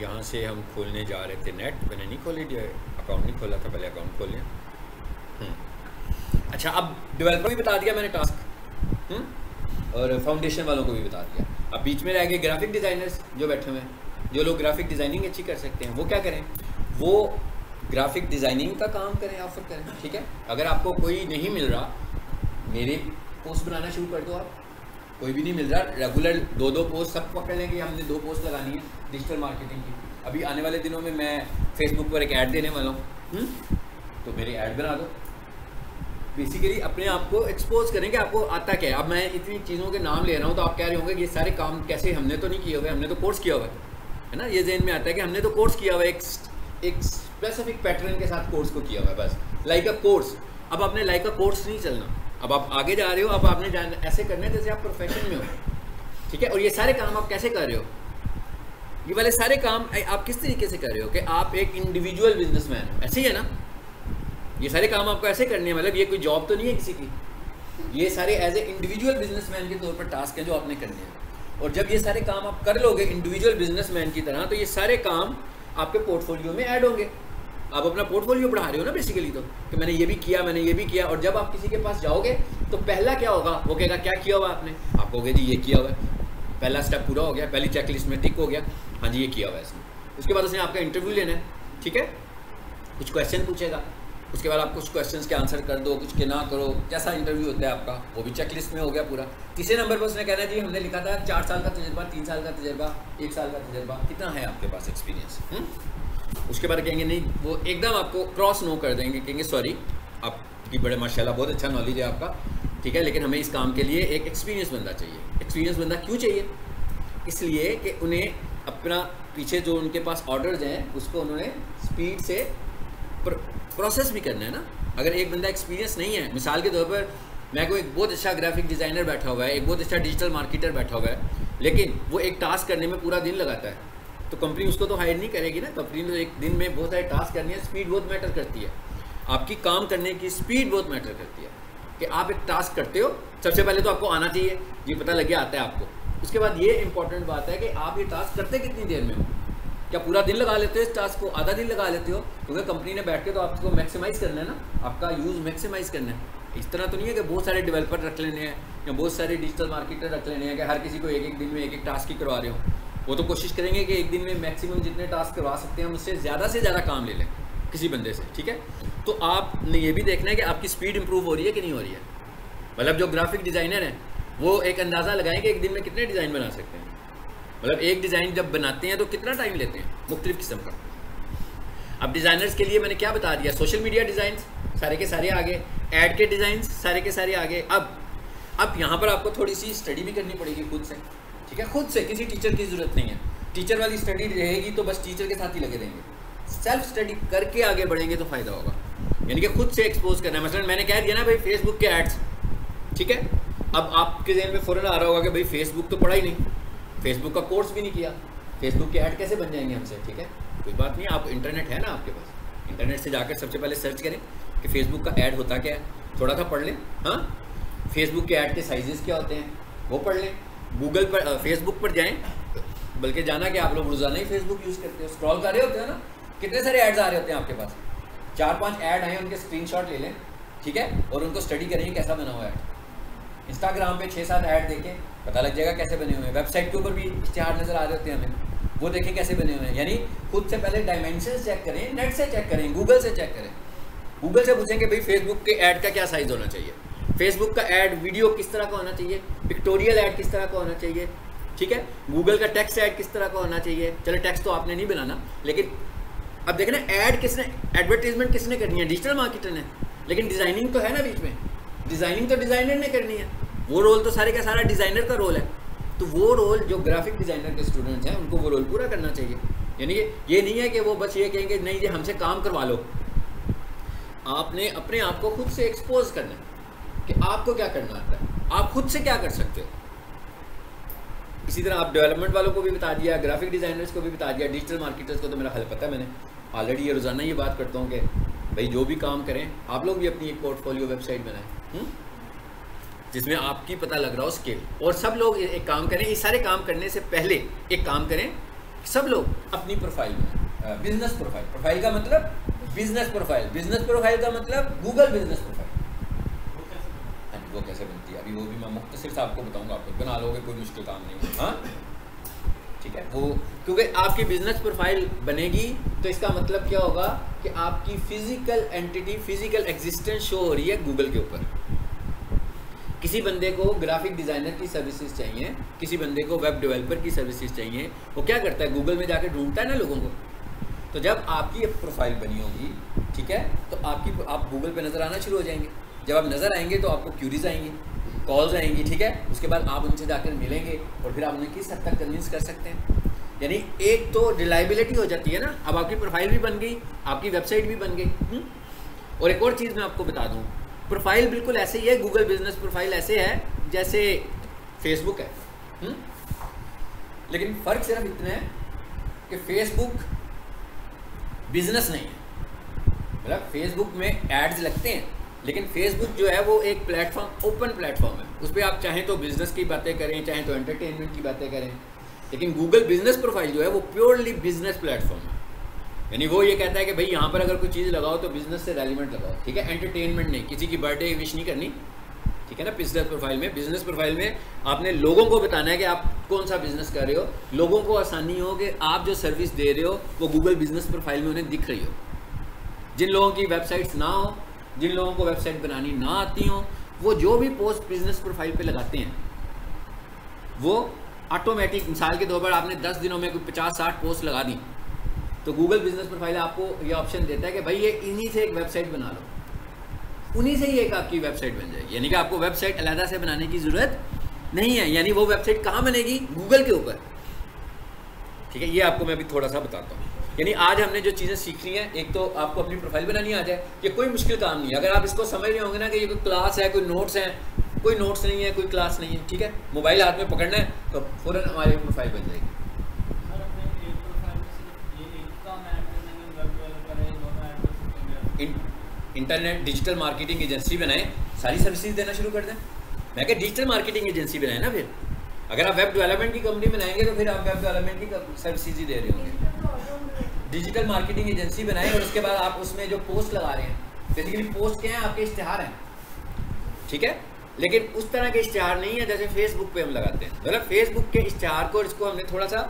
यहाँ से हम खोलने जा रहे थे नेट, मैंने नहीं खोली, अकाउंट नहीं खोला था, पहले अकाउंट खोल लिया। अच्छा, अब डेवलपर भी बता दिया मैंने टास्क, और फाउंडेशन वालों को भी बता दिया। अब बीच में रह गए ग्राफिक डिज़ाइनर्स जो बैठे हुए हैं, जो लोग ग्राफिक डिज़ाइनिंग अच्छी कर सकते हैं, वो क्या करें? वो ग्राफिक डिज़ाइनिंग का काम करें, ऑफर करें, ठीक है। अगर आपको कोई नहीं मिल रहा, मेरे पोस्ट बनाना शुरू कर दो आप। कोई भी नहीं मिल रहा, रेगुलर 2-2 पोस्ट सब पकड़ लें कि हमने 2 पोस्ट लगानी है डिजिटल मार्केटिंग की। अभी आने वाले दिनों में मैं फेसबुक पर एक ऐड देने वाला हूँ, तो मेरी ऐड बना दो। बेसिकली अपने आप को एक्सपोज करें कि आपको आता क्या है। अब मैं इतनी चीज़ों के नाम ले रहा हूँ तो आप कह रहे होंगे कि ये सारे काम कैसे, हमने तो नहीं किए हुए, हमने तो कोर्स किया हुआ है ना। ये जहन में आता है कि हमने तो कोर्स किया हुआ है, एक स्पेसिफिक पैटर्न के साथ कोर्स को किया हुआ है, बस लाइक अ कोर्स। अब आपने लाइक अ कोर्स नहीं चलना, अब आप आगे जा रहे हो, अब आपने ऐसे करना है जैसे आप प्रोफेशन में हो, ठीक है। और ये सारे काम आप कैसे कर रहे हो? ये वाले सारे काम आप किस तरीके से कर रहे हो कि आप एक इंडिविजुअल बिजनेसमैन हो, ऐसे ही है ना। ये सारे काम आपको ऐसे करने हैं, मतलब ये कोई जॉब तो नहीं है किसी की, ये सारे एज ए इंडिविजुअल बिजनेसमैन के तौर पर टास्क हैं जो आपने करने हैं। और जब ये सारे काम आप कर लोगे इंडिविजुअल बिजनेसमैन की तरह, तो ये सारे काम आपके पोर्टफोलियो में ऐड होंगे। आप अपना पोर्टफोलियो बढ़ा रहे हो ना बेसिकली, तो कि मैंने ये भी किया, मैंने ये भी किया। और जब आप किसी के पास जाओगे तो पहला क्या होगा, वो कहेगा क्या किया हुआ आपने, आप कहोगे जी ये किया हुआ है, पहला स्टेप पूरा हो गया, पहली चेकलिस्ट में टिक हो गया, हाँ जी ये किया हुआ है इसने। उसके बाद उसने आपका इंटरव्यू लेना है, ठीक है, कुछ क्वेश्चन पूछेगा, उसके बाद आप कुछ क्वेश्चंस के आंसर कर दो, कुछ के ना करो, जैसा इंटरव्यू होता है आपका, वो भी चेकलिस्ट में हो गया पूरा। तीसरे नंबर पर उसने कहना जी हमने लिखा था 4 साल का तजर्बा, 3 साल का तजर्बा, 1 साल का तजर्बा, कितना है आपके पास एक्सपीरियंस। उसके बाद कहेंगे नहीं, वो एकदम आपको क्रॉस नो कर देंगे, कहेंगे सॉरी आपकी बड़े माशाल्लाह बहुत अच्छा नॉलेज है आपका, ठीक है, लेकिन हमें इस काम के लिए एक एक्सपीरियंस बंदा चाहिए। एक्सपीरियंस बंदा क्यों चाहिए? इसलिए कि उन्हें अपना पीछे जो उनके पास ऑर्डर्स हैं उसको उन्होंने स्पीड से प्रोसेस भी करना है ना। अगर एक बंदा एक्सपीरियंस नहीं है, मिसाल के तौर पर मैं कोई एक बहुत अच्छा ग्राफिक डिज़ाइनर बैठा हुआ है, एक बहुत अच्छा डिजिटल मार्केटर बैठा हुआ है, लेकिन वो एक टास्क करने में पूरा दिन लगाता है, तो कंपनी उसको तो हायर नहीं करेगी ना। कंपनी तो एक दिन में बहुत सारे टास्क करनी है, स्पीड बहुत मैटर करती है, आपकी काम करने की स्पीड बहुत मैटर करती है कि आप एक टास्क करते हो। सबसे पहले तो आपको आना चाहिए, ये पता लग गया आता है आपको। उसके बाद ये इंपॉर्टेंट बात है कि आप ये टास्क करते कितनी देर में हो, क्या पूरा दिन लगा लेते हो इस टास्क को, आधा दिन लगा लेते हो? क्योंकि कंपनी ने बैठ के तो आपको मैक्सिमाइज़ करना है ना, आपका यूज़ मैक्सिमाइज़ करना है। इस तरह तो नहीं है कि बहुत सारे डेवलपर रख लेने हैं या बहुत सारे डिजिटल मार्केटर रख लेने हैं कि हर किसी को एक एक दिन में एक एक टास्क ही करवा रहे हो। वो तो कोशिश करेंगे कि एक दिन में मैक्सिमम जितने टास्क करवा सकते हैं उससे ज़्यादा काम ले लें किसी बंदे से, ठीक है। तो आपने ये भी देखना है कि आपकी स्पीड इंप्रूव हो रही है कि नहीं हो रही है। मतलब जो ग्राफिक डिज़ाइनर हैं वो एक अंदाज़ा लगाएं कि एक दिन में कितने डिज़ाइन बना सकते हैं। मतलब एक डिज़ाइन जब बनाते हैं तो कितना टाइम लेते हैं, मुख्तलिफ किस्म का। अब डिज़ाइनर्स के लिए मैंने क्या बता दिया, सोशल मीडिया डिज़ाइन सारे के सारे आगे, ऐड के डिज़ाइन सारे के सारे आगे। अब यहाँ पर आपको थोड़ी सी स्टडी भी करनी पड़ेगी खुद से, ठीक है, खुद से, किसी टीचर की ज़रूरत नहीं है। टीचर वाली स्टडी रहेगी तो बस टीचर के साथ ही लगे रहेंगे, सेल्फ स्टडी करके आगे बढ़ेंगे तो फ़ायदा होगा। यानी कि खुद से एक्सपोज करना है। मसलन मैंने कह दिया ना भाई फेसबुक के एड्स, ठीक है, अब आपके जहन में फ़ौरन आ रहा होगा कि भाई फेसबुक तो पढ़ा ही नहीं, फेसबुक का कोर्स भी नहीं किया, फेसबुक के ऐड कैसे बन जाएंगे हमसे, ठीक है। कोई बात नहीं, आप इंटरनेट है ना आपके पास, इंटरनेट से जाकर सबसे पहले सर्च करें कि फेसबुक का ऐड होता क्या है, थोड़ा सा पढ़ लें। हाँ, फेसबुक के ऐड के साइजेस क्या होते हैं वो पढ़ लें। गूगल पर फेसबुक पर जाएँ, बल्कि जाना कि आप लोग रोज़ाना ही फेसबुक यूज़ करते हो, स्क्रॉल कर रहे होते हैं ना, कितने सारे ऐड्स आ रहे होते हैं आपके पास। 4-5 ऐड आए, उनके स्क्रीनशॉट ले लें, ठीक है, और उनको स्टडी करेंगे कैसा बना हुआ ऐड। इंस्टाग्राम पे 6-7 ऐड देखें, पता लग जाएगा कैसे बने हुए हैं। वेबसाइट के ऊपर भी इश्तिहार नज़र आ रहे होते हैं हमें, वो देखें कैसे बने हुए हैं। यानी खुद से पहले डायमेंशन चेक करें, नेट से चेक करें, गूगल से चेक करें। गूगल से पूछें कि भाई फेसबुक के ऐड का क्या साइज़ होना चाहिए, फेसबुक का ऐड वीडियो किस तरह का होना चाहिए, पिक्टोरियल ऐड किस तरह का होना चाहिए, ठीक है, गूगल का टेक्स्ट ऐड किस तरह का होना चाहिए। चलो टेक्स्ट तो आपने नहीं बनाना, लेकिन अब देखें ना ऐड किसने, एडवर्टीजमेंट किसने करनी है, डिजिटल मार्केटर ने, लेकिन डिज़ाइनिंग तो है ना बीच में, डिज़ाइनिंग तो डिज़ाइनर ने करनी है। वो रोल तो सारे का सारा डिज़ाइनर का रोल है। तो वो रोल जो ग्राफिक डिज़ाइनर के स्टूडेंट्स हैं उनको वो रोल पूरा करना चाहिए। यानी ये नहीं है कि वो बस ये कहेंगे नहीं जी हमसे काम करवा लो। आपने अपने आप को खुद से एक्सपोज करना है कि आपको क्या करना आता है, आप खुद से क्या कर सकते हो। इसी तरह आप डेवलपमेंट वालों को भी बता दिया, ग्राफिक डिज़ाइनर्स को भी बता दिया, डिजिटल मार्केटर्स को तो मेरा हल पता है, मैंने ऑलरेडी ये रोज़ाना ये बात करता हूँ कि भाई जो भी काम करें आप लोग भी अपनी एक पोर्टफोलियो वेबसाइट बनाएं जिसमें आपकी पता लग रहा हो स्किल। और सब लोग एक काम करें, ये सारे काम करने से पहले एक काम करें सब लोग अपनी प्रोफाइल बनाएं, बिजनेस प्रोफाइल। प्रोफाइल का मतलब बिजनेस प्रोफाइल, बिजनेस प्रोफाइल का मतलब गूगल बिजनेस प्रोफाइल। हाँ वो कैसे बनती है अभी वो भी मैं मुख्तसर से आपको बताऊंगा, आपको बना लोगे, कोई मुश्किल काम नहीं है। हाँ ठीक है, वो क्योंकि आपकी बिजनेस प्रोफाइल बनेगी तो इसका मतलब क्या होगा कि आपकी physical entity, physical existence show हो रही है गूगल के ऊपर। किसी बंदे को ग्राफिक डिज़ाइनर की सर्विसेज चाहिए, किसी बंदे को वेब डेवलपर की सर्विसेज चाहिए, वो क्या करता है गूगल में जाकर ढूंढता है ना लोगों को। तो जब आपकी एक प्रोफाइल बनी होगी, ठीक है, तो आप गूगल पे नज़र आना शुरू हो जाएंगे। जब आप नज़र आएंगे तो आपको क्यूरीज आएंगी, कॉल्स आएंगी, ठीक है, उसके बाद आप उनसे जाकर मिलेंगे और फिर आप उन्हें किस हद तक कन्विंस कर सकते हैं। यानी एक तो रिलायबिलिटी हो जाती है ना, अब आपकी प्रोफाइल भी बन गई, आपकी वेबसाइट भी बन गई। और एक और चीज़ मैं आपको बता दूँ, प्रोफाइल बिल्कुल ऐसे ही है, गूगल बिजनेस प्रोफाइल ऐसे है जैसे फेसबुक है। लेकिन फ़र्क सिर्फ इतना है कि फेसबुक बिजनेस नहीं है। मतलब फेसबुक में एड्स लगते हैं, लेकिन फेसबुक जो है वो एक प्लेटफॉर्म, ओपन प्लेटफॉर्म है। उस पर आप चाहें तो बिजनेस की बातें करें, चाहें तो एंटरटेनमेंट की बातें करें। लेकिन गूगल बिजनेस प्रोफाइल जो है वो प्योरली बिजनेस प्लेटफॉर्म है। यानी वो ये कहता है कि भाई यहाँ पर अगर कोई चीज़ लगाओ तो बिजनेस से रेलिवेंट लगाओ, ठीक है, एंटरटेनमेंट नहीं, किसी की बर्थडे विश नहीं करनी, ठीक है ना। बिजनेस प्रोफाइल में, बिजनेस प्रोफाइल में आपने लोगों को बताना है कि आप कौन सा बिजनेस कर रहे हो, लोगों को आसानी हो कि आप जो सर्विस दे रहे हो वो गूगल बिजनेस प्रोफाइल में उन्हें दिख रही हो। जिन लोगों की वेबसाइट्स ना हो, जिन लोगों को वेबसाइट बनानी ना आती हो, वो जो भी पोस्ट बिजनेस प्रोफाइल पे लगाते हैं वो ऑटोमेटिक, मिसाल के तौर पर आपने 10 दिनों में कोई 50-60 पोस्ट लगा दी तो गूगल बिजनेस प्रोफाइल आपको ये ऑप्शन देता है कि भाई ये इन्हीं से एक वेबसाइट बना लो, उन्हीं से ही एक आपकी वेबसाइट बन जाएगी। यानी कि आपको वेबसाइट अलग से बनाने की ज़रूरत नहीं है। यानी वो वेबसाइट कहाँ बनेगी, गूगल के ऊपर, ठीक है। ये आपको मैं अभी थोड़ा सा बताता हूँ। यानी आज हमने जो चीज़ें सीख ली हैं, एक तो आपको अपनी प्रोफाइल बनानी आ जाए, ये कोई मुश्किल काम नहीं है। अगर आप इसको समझ रहे होंगे ना कि ये कोई क्लास है, कोई नोट्स है, कोई नोट्स नहीं है, कोई क्लास नहीं है, ठीक है, मोबाइल हाथ में पकड़ना है तो फ़ौरन हमारी प्रोफाइल बन जाएगी। इंटरनेट डिजिटल मार्केटिंग एजेंसी बनाएं, सारी सर्विसेज देना शुरू कर दें। मैं क्या डिजिटल मार्केटिंग एजेंसी बनाए ना, फिर अगर आप वेब डेवलपमेंट की कंपनी बनाएंगे तो फिर आप वेब डेवलपमेंट की सर्विसेज ही दे रहे होंगे। डिजिटल मार्केटिंग एजेंसी बनाएं और उसके बाद आप उसमें जो पोस्ट लगा रहे हैं, बेसिकली पोस्ट क्या है, आपके इश्तिहार हैं, ठीक है। लेकिन उस तरह के इश्तिहार नहीं है जैसे फेसबुक पे हम लगाते हैं। मतलब फेसबुक के इश्तिहार को, इसको हमने थोड़ा सा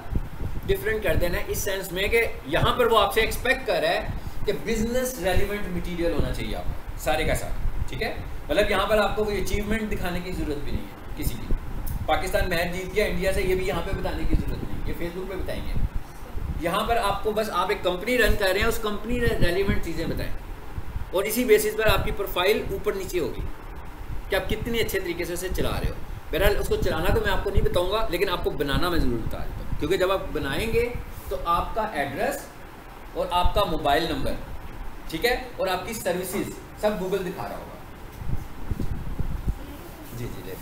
डिफरेंट कर देना है इस सेंस में कि यहाँ पर वो आपसे एक्सपेक्ट कर रहा है कि बिजनेस रेलिवेंट मटेरियल होना चाहिए आपको सारे का सारा, ठीक है। मतलब यहाँ पर आपको कोई अचीवमेंट दिखाने की ज़रूरत भी नहीं है किसी की। पाकिस्तान मैच जीत गया इंडिया से, ये भी यहाँ पे बताने की ज़रूरत नहीं, ये फेसबुक पे बताएंगे। यहाँ पर आपको बस, आप एक कंपनी रन कर रहे हैं, उस कंपनी में रेलिवेंट चीज़ें बताएं और इसी बेसिस पर आपकी प्रोफाइल ऊपर नीचे होगी कि आप कितनी अच्छे तरीके से उसे चला रहे हो। बहरहाल उसको चलाना तो मैं आपको नहीं बताऊँगा, लेकिन आपको बनाना मैं ज़रूर बता देता हूँ, क्योंकि जब आप बनाएंगे तो आपका एड्रेस और आपका मोबाइल नंबर, ठीक है, और आपकी सर्विसेज सब गूगल दिखा रहा होगा। जी जी ले